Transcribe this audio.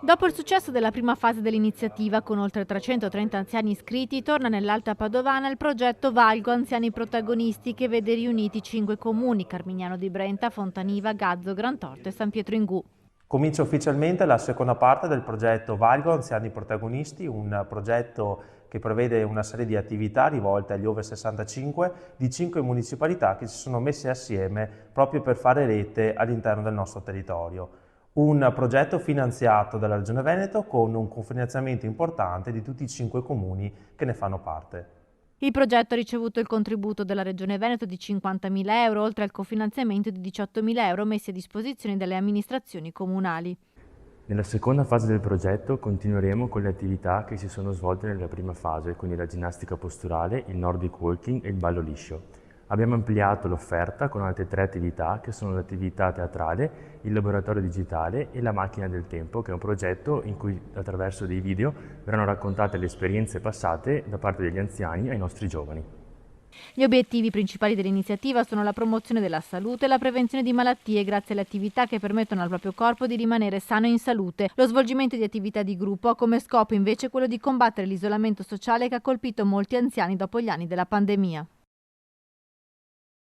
Dopo il successo della prima fase dell'iniziativa, con oltre 330 anziani iscritti, torna nell'Alta Padovana il progetto Valgo Anziani Protagonisti, che vede riuniti 5 comuni: Carmignano di Brenta, Fontaniva, Gazzo, Grantorto e San Pietro in Gu. Comincia ufficialmente la seconda parte del progetto Valgo Anziani Protagonisti, un progetto che prevede una serie di attività rivolte agli over 65 di 5 municipalità che si sono messe assieme proprio per fare rete all'interno del nostro territorio. Un progetto finanziato dalla Regione Veneto con un cofinanziamento importante di tutti i 5 comuni che ne fanno parte. Il progetto ha ricevuto il contributo della Regione Veneto di 50.000 euro, oltre al cofinanziamento di 18.000 euro messi a disposizione dalle amministrazioni comunali. Nella seconda fase del progetto continueremo con le attività che si sono svolte nella prima fase, quindi la ginnastica posturale, il Nordic Walking e il ballo liscio. Abbiamo ampliato l'offerta con altre 3 attività che sono l'attività teatrale, il laboratorio digitale e la macchina del tempo, che è un progetto in cui attraverso dei video verranno raccontate le esperienze passate da parte degli anziani ai nostri giovani. Gli obiettivi principali dell'iniziativa sono la promozione della salute e la prevenzione di malattie grazie alle attività che permettono al proprio corpo di rimanere sano e in salute. Lo svolgimento di attività di gruppo ha come scopo invece quello di combattere l'isolamento sociale che ha colpito molti anziani dopo gli anni della pandemia.